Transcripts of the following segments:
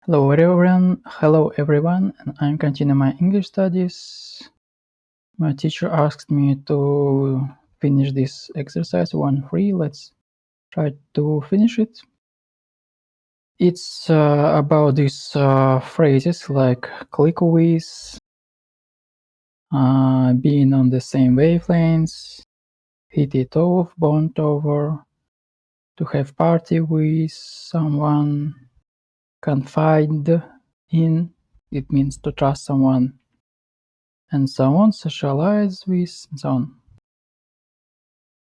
Hello everyone, and I'm continuing my English studies. My teacher asked me to finish this exercise 1-3. Let's try to finish it. It's about these phrases like click with, being on the same wavelengths, hit it off, bond over, to have party with someone, confide in, it means to trust someone, and so on, socialize with, and so on.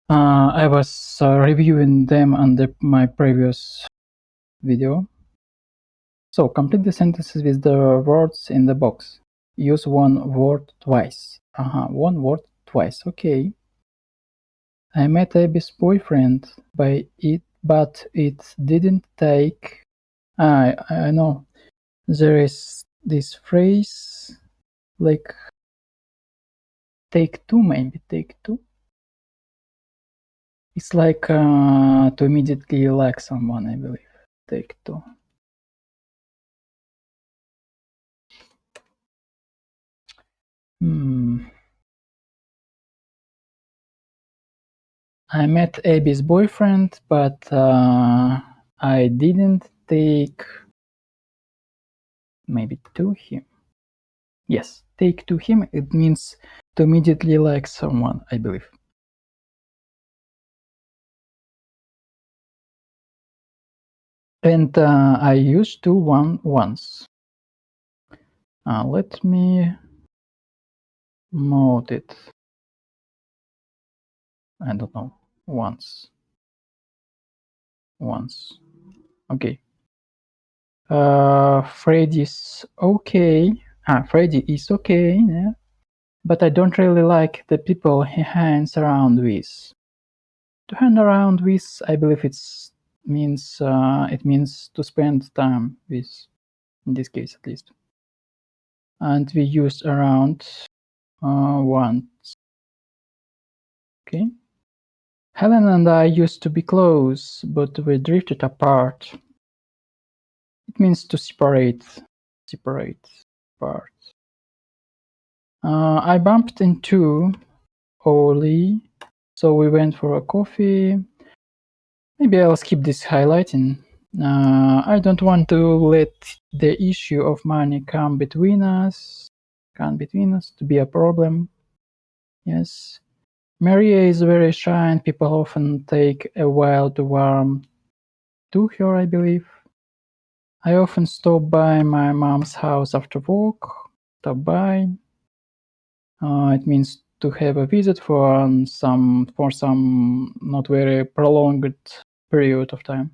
I was reviewing them under my previous video. So complete the sentences with the words in the box. Use one word twice. One word twice. Okay. I met Abby's boyfriend but it didn't take. I know. There is this phrase like take two, maybe take two. It's like to immediately like someone, I believe. Take two. I met Abby's boyfriend, but I didn't take maybe to him. Yes, take to him. It means to immediately like someone, I believe. And I used to once. Let me mode it. I don't know. Once. Okay. Freddy's okay. Freddy is okay, yeah. But I don't really like the people he hangs around with. To hang around with, I believe it means to spend time with, in this case at least. And we use around once. Okay. Helen and I used to be close, but we drifted apart. It means to separate apart. I bumped into Oli, so we went for a coffee. Maybe I'll skip this highlighting. I don't want to let the issue of money come between us to be a problem. Yes. Maria is very shy and people often take a while to warm to her, I believe. I often stop by my mom's house after work. Stop by. It means to have a visit for some not very prolonged period of time.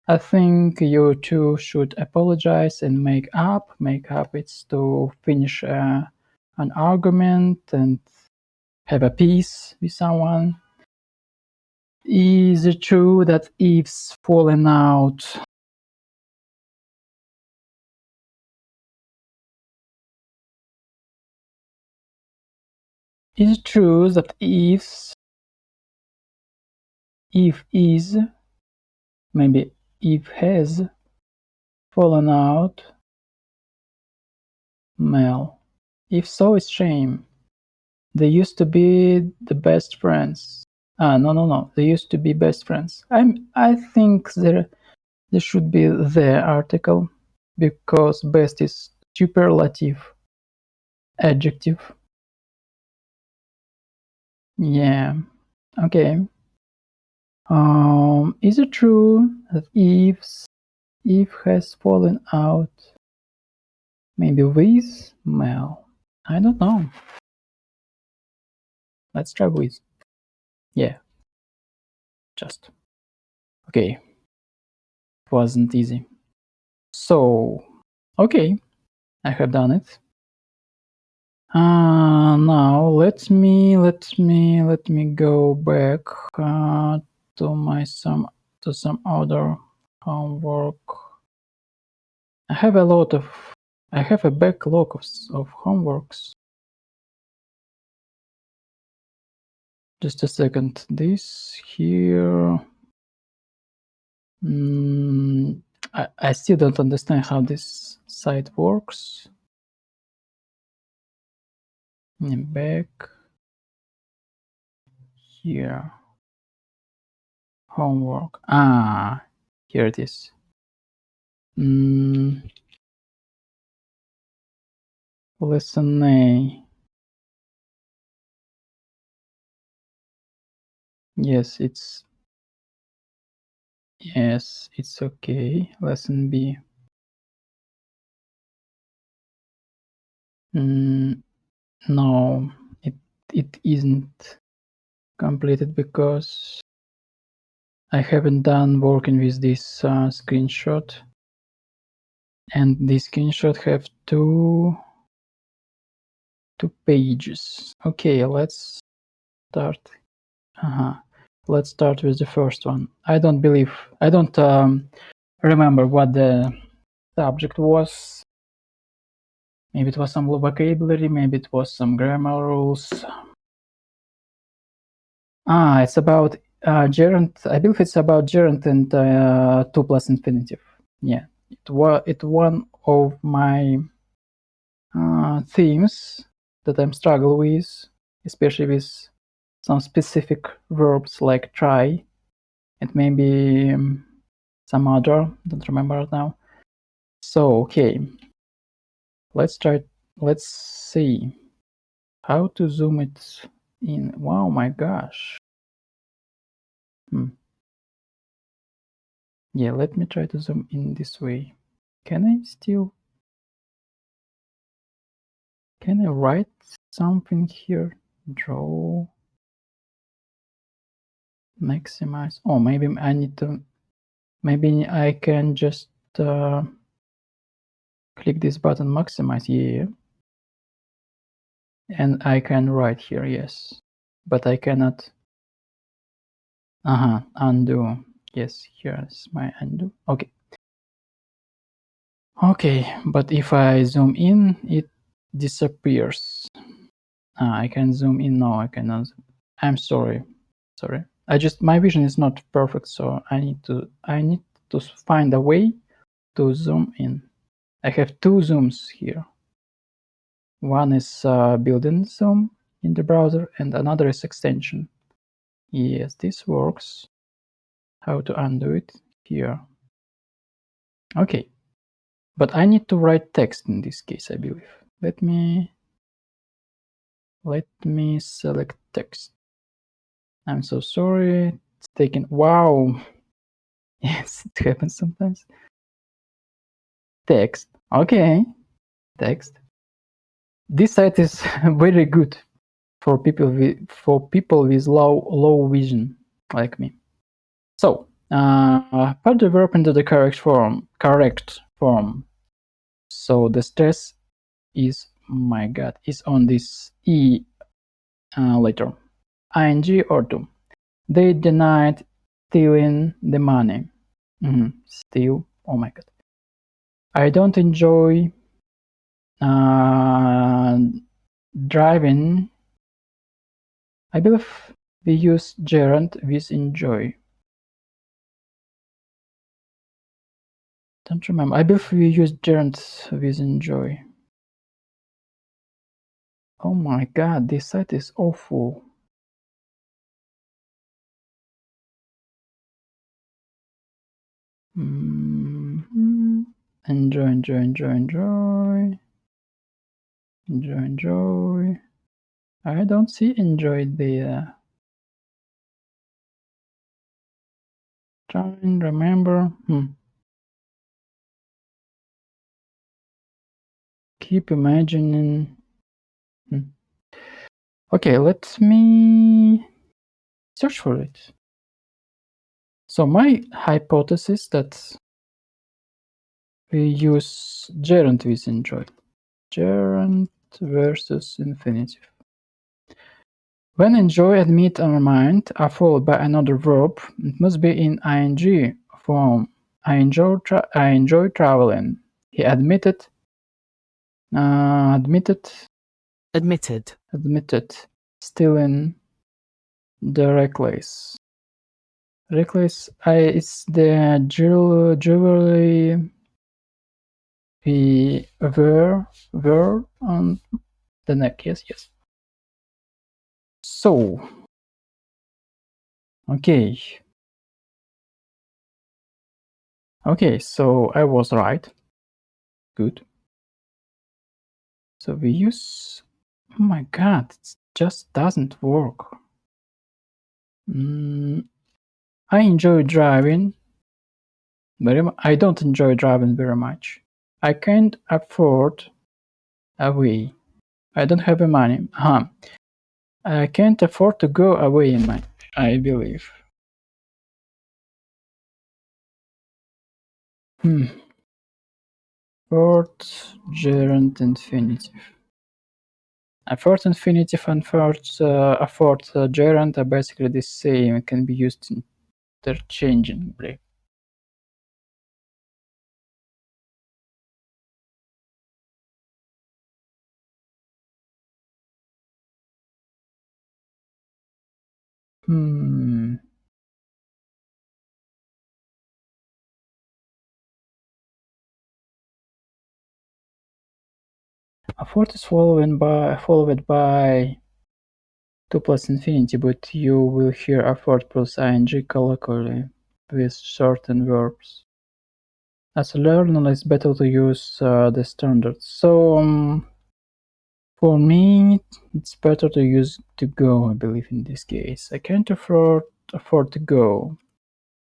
I think you two should apologize and make up. Make up, it's to finish an argument and have a peace with someone. Is it true that Eve's fallen out? Is it true that Eve is, maybe Eve has fallen out? Mel. If so, it's shame. They used to be the best friends. No. They used to be best friends. I think there should be the article because best is superlative adjective. Yeah. Okay. Is it true that Eve has fallen out? Maybe with Mel. I don't know. Let's try with. Yeah. Just. Okay. It wasn't easy. So, okay. I have done it. Now let me go back to some other homework. I have a backlog of homeworks. Just a second. This here. I still don't understand how this site works. Back here. Homework. Here it is. Lesson A. Yes, it's okay. Lesson B. No, it isn't completed because I haven't done working with this screenshot, and this screenshot have two pages. Okay, let's start. Let's start with the first one. I don't remember what the subject was. Maybe it was some vocabulary, maybe it was some grammar rules. It's about gerund. I believe it's about gerund and 2 plus infinitive. Yeah, it one of my themes that I'm struggle with, especially with some specific verbs like try and maybe some other, don't remember right now. So okay, let's see how to zoom it in. Wow, my gosh. Yeah, let me try to zoom in this way. Can I write something here? Draw, maximize. Oh, maybe I need to, maybe I can just click this button, maximize, yeah. And I can write here, yes. But I cannot, undo. Yes, here's my undo. Okay. Okay, but if I zoom in, it disappears. I can zoom in. No, I cannot. I'm sorry. My vision is not perfect, so I need to find a way to zoom in. I have two zooms here. One is built-in zoom in the browser, and another is extension. Yes, this works. How to undo it? Here. Okay, but I need to write text in this case, I believe. Let me select text. I'm so sorry. It's taking. Wow. Yes, it happens sometimes. Text. Okay. Text. This site is very good for people with low vision like me. So put the verb into the correct form. So the stress is, my god, is on this e letter, ing or to. They denied stealing the money. Steal. Oh my god. I don't enjoy driving. I believe we use gerund with enjoy. Don't remember. I believe we use gerund with enjoy. Oh my god, this site is awful. Enjoy. I don't see enjoy there. Try and remember. Keep imagining. Okay, let me search for it. So my hypothesis that we use gerund with enjoy. Gerund versus infinitive. When enjoy and meet our mind are followed by another verb, it must be in ing form. I enjoy traveling. He admitted. Stealing the necklace. Reckless. It's the jewelry we wear on the neck. Yes, yes. So, okay. Okay, so I was right. Good. So we use. Oh my god, it just doesn't work. I enjoy driving I don't enjoy driving very much. I can't afford away. I don't have the money. I can't afford to go away in my. I believe. Hmm. Fourth gerund infinitive. A fourth infinitive and a fourth gerund are basically the same. It can be used interchangeably. Hmm. A fourth is followed by 2 plus infinity, but you will hear a fourth plus ing colloquially with certain verbs. As a learner, it's better to use the standard. So for me, it's better to use to go, I believe, in this case. I can't afford to go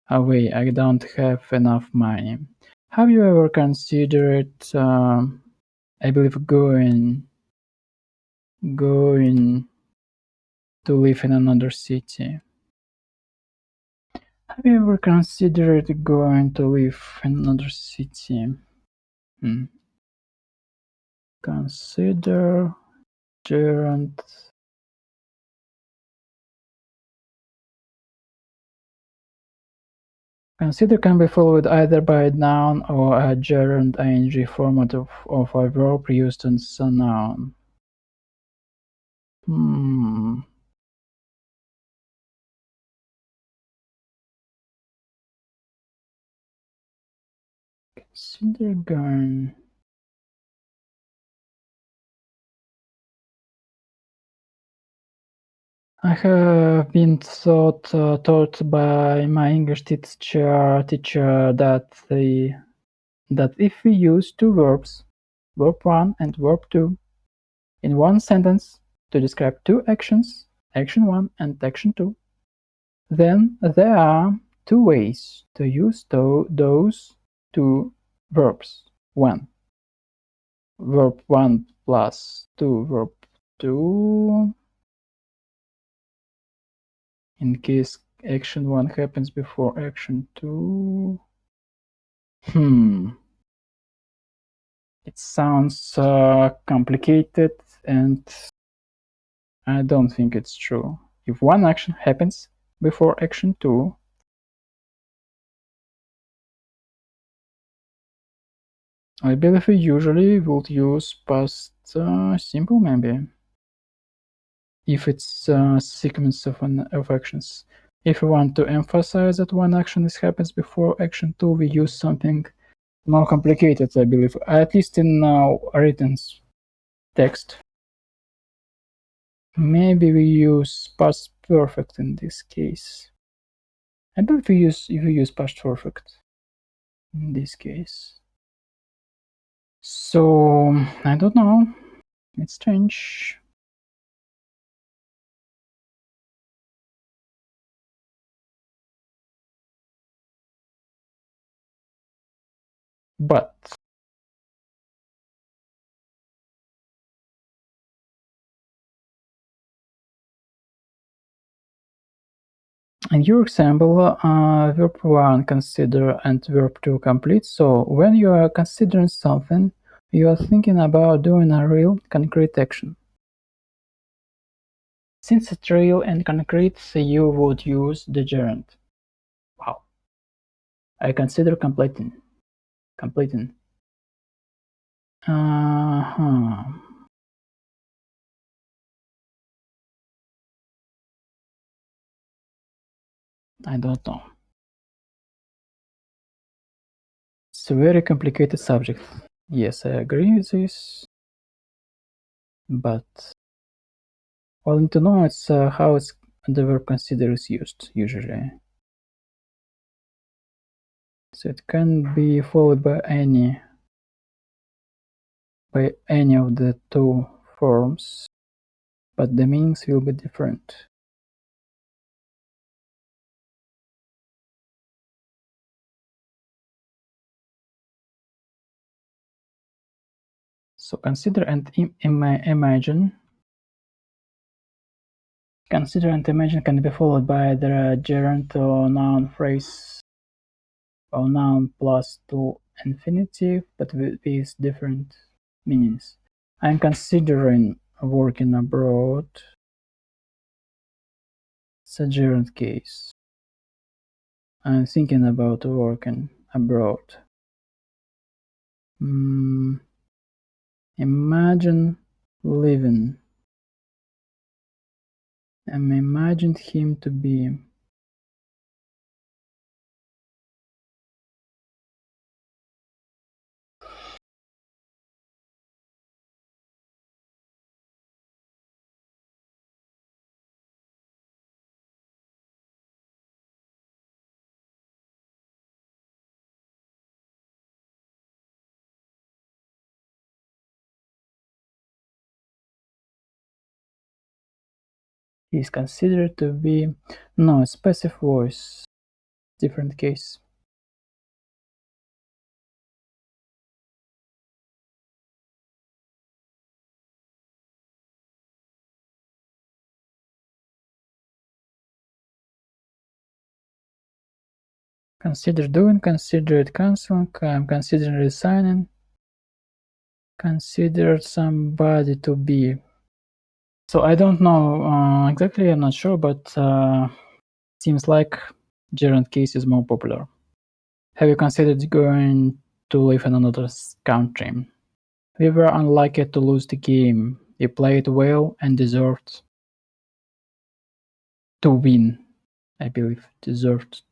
away. I don't have enough money. Have you ever considered, I believe, going to live in another city? Have you ever considered going to live in another city? Hmm. Consider gerund. Consider can be followed either by a noun or a gerund ing format of a verb used as a noun. Hmm. Consider going. I have been taught by my English teacher that if we use two verbs, verb one and verb two, in one sentence to describe two actions, action one and action two, then there are two ways to use those two verbs. One, verb one plus two, verb two, in case action one happens before action two. It sounds complicated, and I don't think it's true. If one action happens before action two, I believe we usually would use past simple, maybe, if it's a sequence of actions. If we want to emphasize that one action happens before action two, we use something more complicated, I believe, at least in written text. Maybe we use past perfect in this case. I believe we use past perfect in this case. So I don't know. It's strange. But in your example, verb 1 consider and verb 2 complete. So when you are considering something, you are thinking about doing a real concrete action. Since it's real and concrete, you would use the gerund. Wow. I consider completing. Completing. Uh-huh. I don't know. It's a very complicated subject. Yes, I agree with this. But all I need to know is how the verb consider is used usually. So it can be followed by any of the two forms, but the meanings will be different. So consider and imagine. Consider and imagine can be followed by either a gerund or noun phrase or noun plus to infinitive, but with different meanings. I'm considering working abroad. It's a gerund case. I'm thinking about working abroad. Imagine living. I imagined him to be. He is considered to be. No, it's passive voice. Different case. Consider doing, considered canceling, I'm considering resigning, considered somebody to be. So I don't know exactly, I'm not sure, but seems like gerund case is more popular. Have you considered going to live in another country? We were unlucky to lose the game. We played well and deserved to win. I believe deserved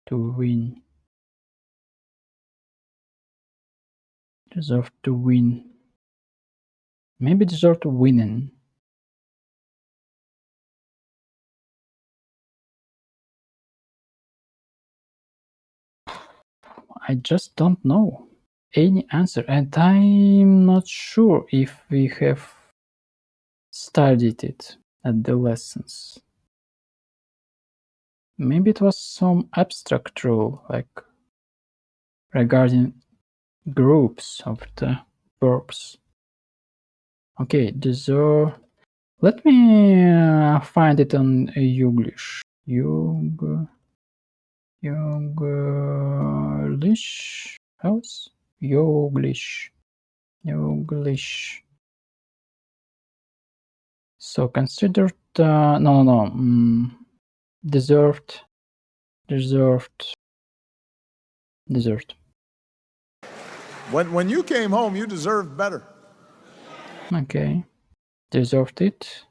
to win. Deserved to win. Maybe deserved winning. I just don't know any answer, and I'm not sure if we have studied it at the lessons. Maybe it was some abstract rule, like regarding groups of the verbs. Okay, deserve. Let me find it on Youglish. Youglish. How's Youglish? Youglish. So considered. No. Deserved. When you came home, you deserved better. Okay. Deserved it.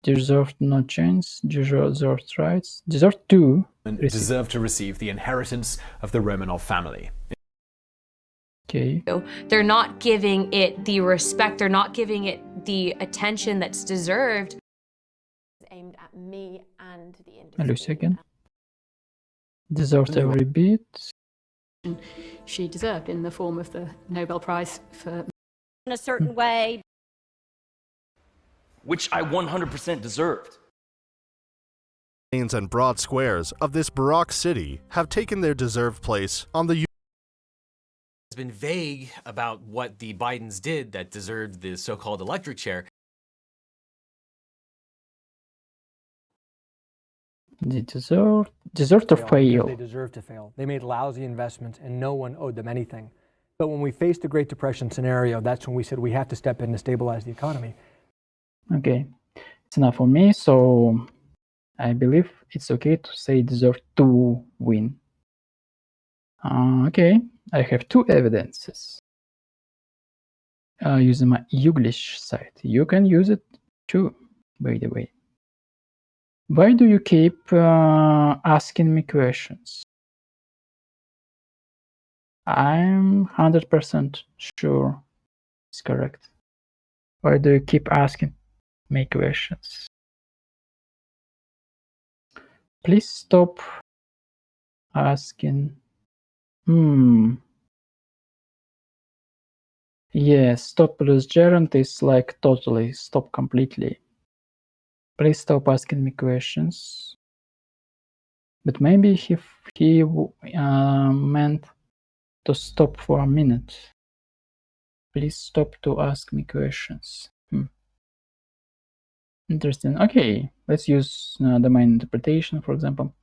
Deserved no chance. Deserved rights. Deserved to. Deserved to receive the inheritance of the Romanov family. Okay. They're not giving it the respect, they're not giving it the attention that's deserved. Aimed at me and the Lucy industry. again. Deserved every bit. She deserved in the form of the Nobel Prize for in a certain way, which I 100% deserved. And broad squares of this Baroque city have taken their deserved place on the. Has been vague about what the Bidens did that deserved the so-called electric chair. They deserved to fail. They deserved to fail. They made lousy investments and no one owed them anything. But when we faced the Great Depression scenario, that's when we said we have to step in to stabilize the economy. Okay, it's enough for me, so I believe it's okay to say deserve to win. Okay, I have two evidences using my Youglish site. You can use it too, by the way. Why do you keep asking me questions? I'm 100% sure it's correct. Why do you keep asking me questions? Please stop asking. Yes, stop plus gerund is like totally stop completely. Please stop asking me questions. But maybe he meant to stop for a minute. Please stop to ask me questions. Interesting. Okay, let's use the main interpretation, for example.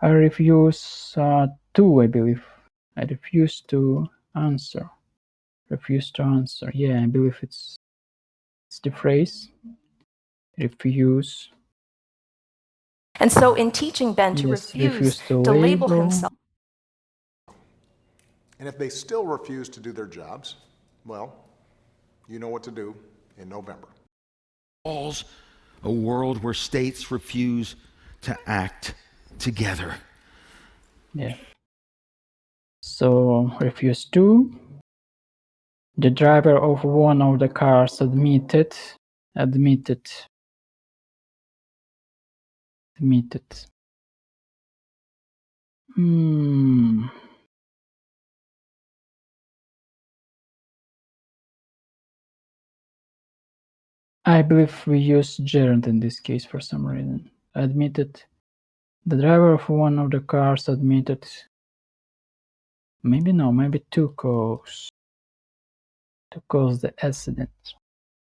I refuse to, I believe. I refuse to answer. Refuse to answer. Yeah, I believe it's the phrase. Refuse. And so in teaching Ben to Yes, refuse to to label label himself. And if they still refuse to do their jobs, well, you know what to do in November. A world where states refuse to act together. Yeah. So refuse to. The driver of one of the cars admitted. I believe we use gerund in this case for some reason. Admitted. The driver of one of the cars admitted. Maybe no, maybe to cause the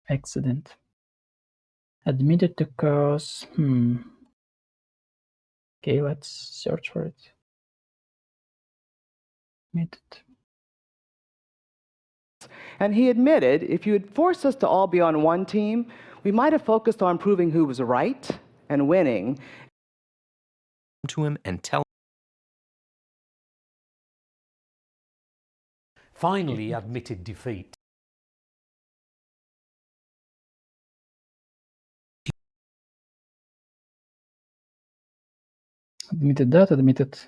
accident. Admitted to cause. Okay, let's search for it. Admitted. And he admitted, if you had forced us to all be on one team, we might have focused on proving who was right and winning. To him and tell. Finally admitted defeat. Admitted that, admitted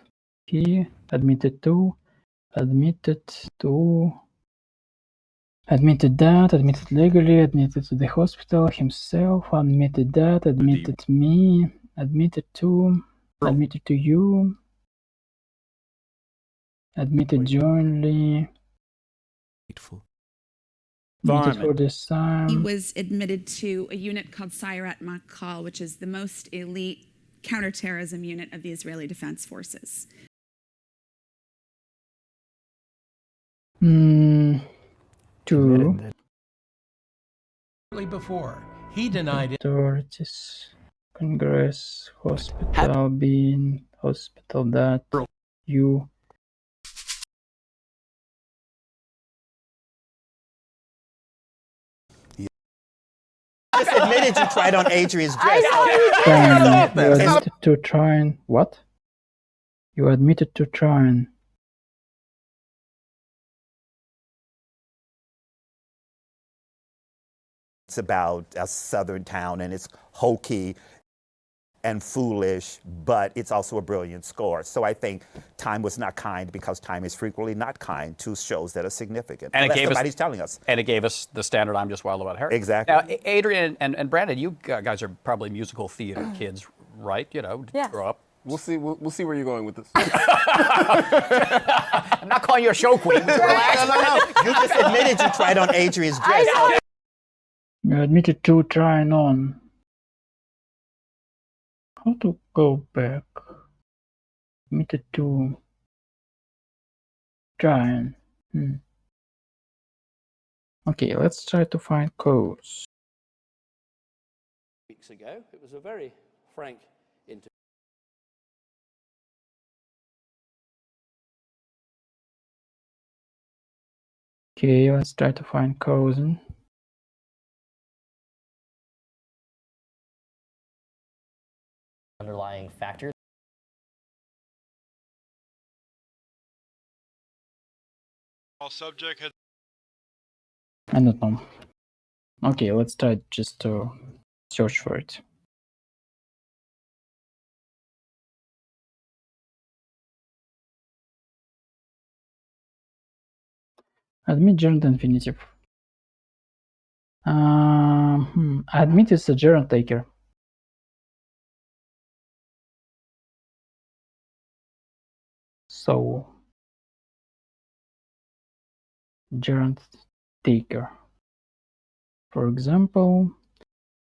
he, admitted to, admitted that, admitted legally, admitted to the hospital himself, admitted that, admitted me, admitted to, admitted to you, admitted jointly, admitted for this time. He was admitted to a unit called Sayeret Matkal, which is the most elite counterterrorism unit of the Israeli Defense Forces. To Before, he denied it. authorities, Congress, hospital, being hospital that you. Just admitted you tried on Adrian's dress. You admitted to trying what? You admitted to trying. It's about a southern town and it's hokey and foolish, but it's also a brilliant score. So I think time was not kind because time is frequently not kind to shows that are significant. And somebody's telling us. And it gave us the standard I'm Just Wild About Harry. Exactly. Now, Adrian and Brandon, you guys are probably musical theater kids, right? You know, grow up. We'll see where you're going with this. I'm not calling you a show queen. No. You just admitted you tried on Adrian's dress. You admitted to trying on. How to go back? Admitted to trying. Okay, let's try to find cause. Weeks ago, it was a very frank interview. Okay, let's try to find cause. Underlying factors. Subject had. I don't know. Okay, let's try just to search for it. Admit gerund infinitive. Admit is a gerund taker. So gerund taker. For example,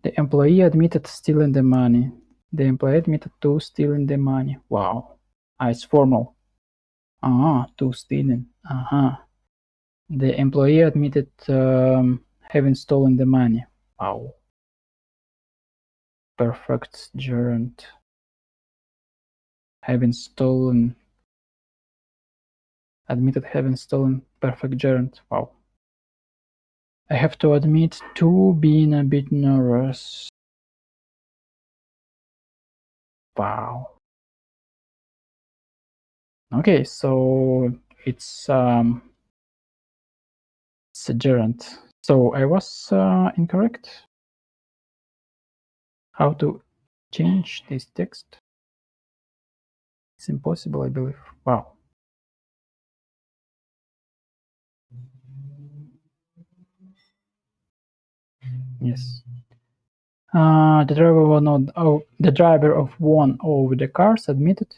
the employee admitted stealing the money. The employee admitted to stealing the money. Wow. It's formal. To stealing. The employee admitted having stolen the money. Wow. Perfect gerund. Having stolen. Admitted having stolen. Perfect gerund. Wow. I have to admit to being a bit nervous. Wow. Okay, so it's a gerund. So I was incorrect. How to change this text? It's impossible, I believe. Wow. Yes. The driver of one of the cars admitted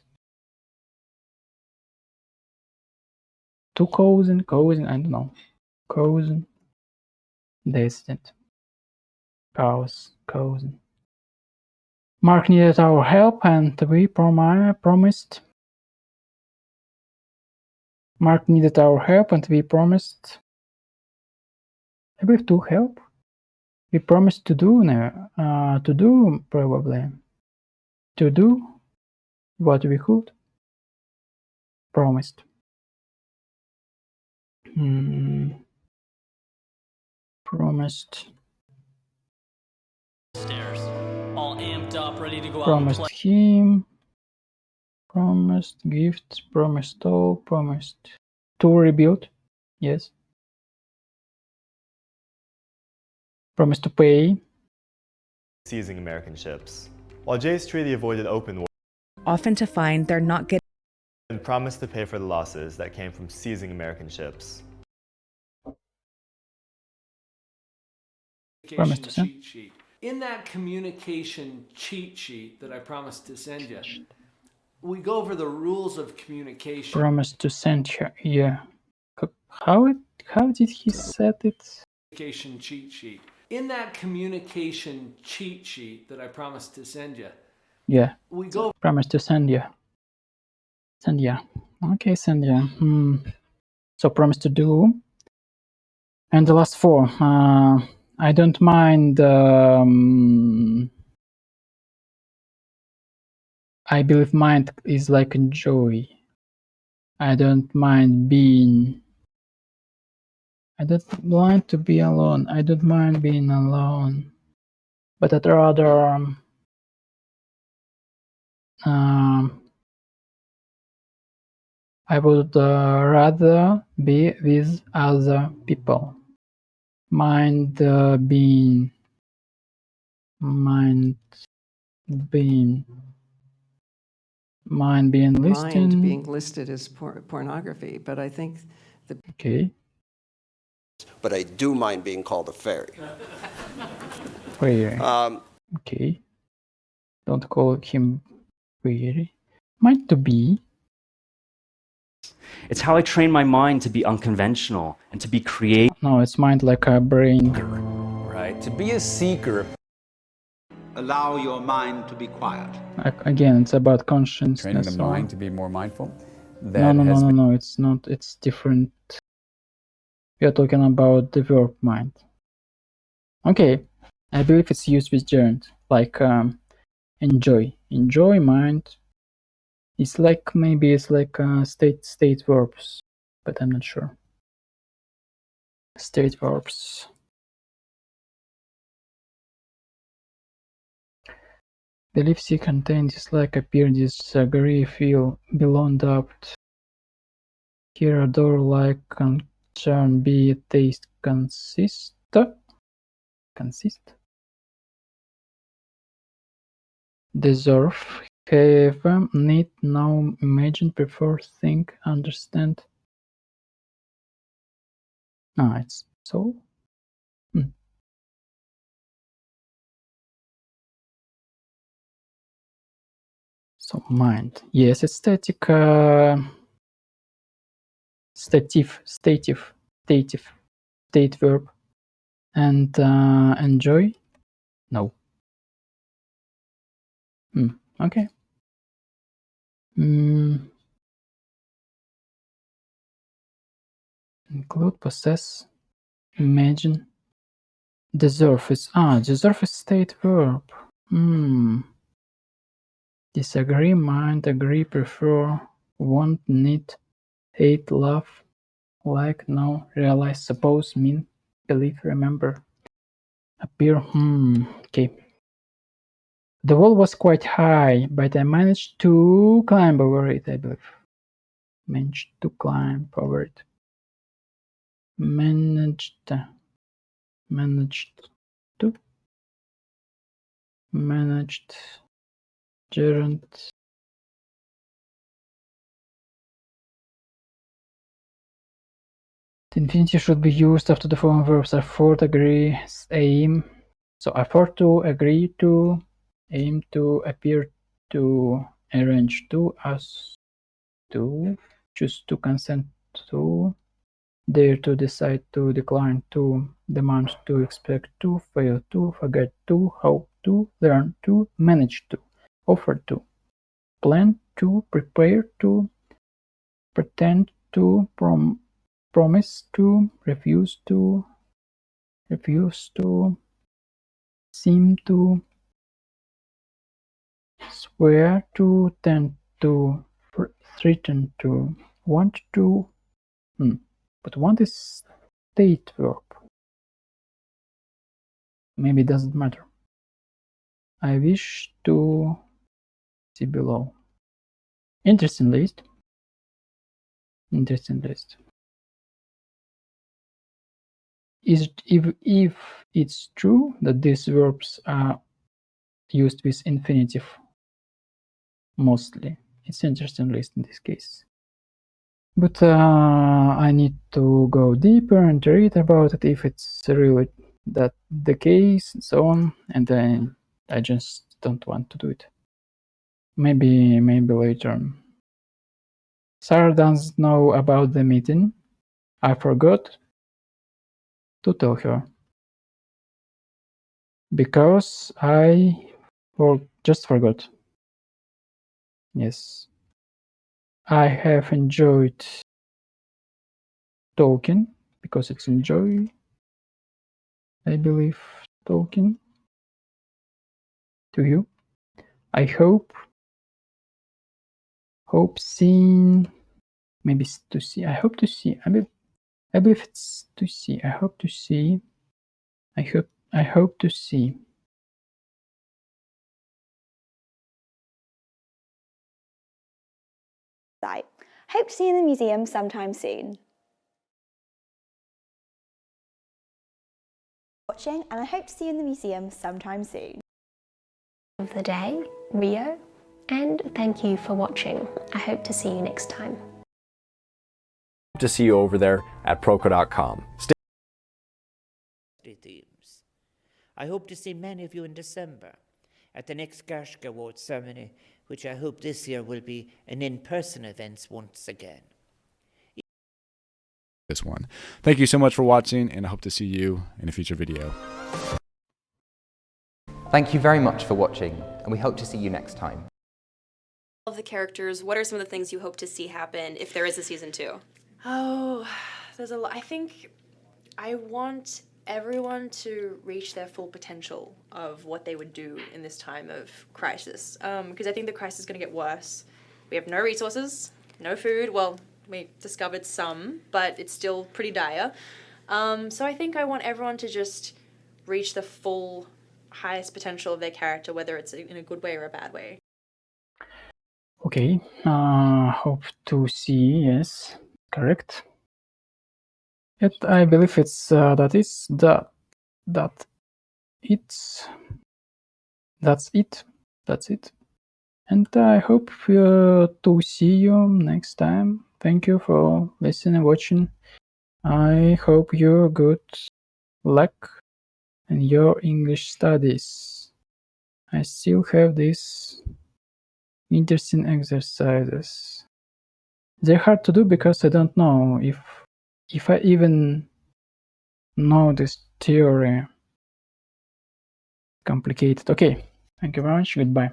to causing, I don't know, causing the accident. Causing. Mark needed our help, and we promised. Mark needed our help, and we promised. I believe to help. We promised to do probably. To do what we could. Promised. Promised. Stairs, all amped up, ready to go Promised out and play. him. Promised gifts. Promised all. Promised to rebuild. Yes. Promised to pay. Seizing American ships. While Jay's treaty avoided open war, often to find they're not getting and promised to pay for the losses that came from seizing American ships. Promised to send. Cheat sheet. In that communication cheat sheet that I promised to send you, we go over the rules of communication. Promised to send her. Yeah. How did he set it? Communication cheat sheet. In that communication cheat sheet that I promised to send you. Yeah. We go. Promised to send you. Send ya. Okay, send ya. So promise to do. And the last four. I don't mind. I believe mind is like enjoy. I don't mind being. I don't mind to be alone. I don't mind being alone. But I'd rather. I would rather be with other people. Mind being listening. Mind being listed as pornography, but I think the. Okay. But I do mind being called a fairy. Fairy. Okay. Don't call him fairy. Mind to be. It's how I train my mind to be unconventional and to be creative. No, it's mind like a brain. Right. To be a seeker. Allow your mind to be quiet. Again, it's about consciousness. Training the mind to be more mindful. No, it's not. It's different. We are talking about the verb mind. Okay, I believe it's used with gerund, like enjoy. Enjoy mind. It's like maybe it's like state verbs, but I'm not sure. State verbs. Believe, see, contain, dislike, appear, disagree, feel, belong, doubt, hear, adore, like, concern, be, taste, consist, deserve, have, need, know, imagine, prefer, think, understand. It's so. So mind. Yes, it's static. Stative. State verb. And enjoy. No. Okay. Include, possess, imagine. Deserve is deserve is state verb. Disagree, mind, agree, prefer, want, need, hate, love, like, know, realize, suppose, mean, believe, remember, appear. Okay. The wall was quite high, but I managed to climb over it, I believe. Managed to climb over it. Managed to. Managed. Gerund. The infinitive should be used after the following verbs: afford, agree, aim. So afford to, agree to, aim to, appear to, arrange to, ask to, choose to, consent to, dare to, decide to, decline to, demand to, expect to, fail to, forget to, hope to, learn to, manage to, offer to, plan to, prepare to, pretend to, promise to, refuse to, seem to, swear to, tend to, threaten to, want to. But want is state verb. Maybe it doesn't matter. I wish to see below. Interesting list. If it's true that these verbs are used with infinitive mostly, it's interesting list in this case. But I need to go deeper and read about it if it's really that the case and so on, and then I just don't want to do it. Maybe later. Sarah doesn't know about the meeting. I forgot to tell her because I just forgot. Yes, I have enjoyed talking because it's enjoy, I believe, talking to you. I hope seeing, maybe to see. I hope to see. I believe it's to see. I hope to see. I hope to see. Site. Hope to see you in the museum sometime soon. Watching, and I hope to see you in the museum sometime soon. Of the day, Rio, and thank you for watching. I hope to see you next time. To see you over there at proco.com. I hope to see many of you in December at the next Gershka Awards ceremony, which I hope this year will be an in-person event once again. This one. Thank you so much for watching, and I hope to see you in a future video. Thank you very much for watching, and we hope to see you next time. Of the characters, what are some of the things you hope to see happen if there is a season 2? Oh, there's a lot. I think I want everyone to reach their full potential of what they would do in this time of crisis. Because I think the crisis is going to get worse. We have no resources, no food. Well, we discovered some, but it's still pretty dire. So I think I want everyone to just reach the full highest potential of their character, whether it's in a good way or a bad way. Okay, hope to see, yes, correct. Yet I believe it's that's it. And I hope to see you next time. Thank you for listening and watching. I hope you good luck in your English studies. I still have these interesting exercises. They're hard to do because I don't know if I even know this theory. Complicated. Okay, thank you very much. Goodbye.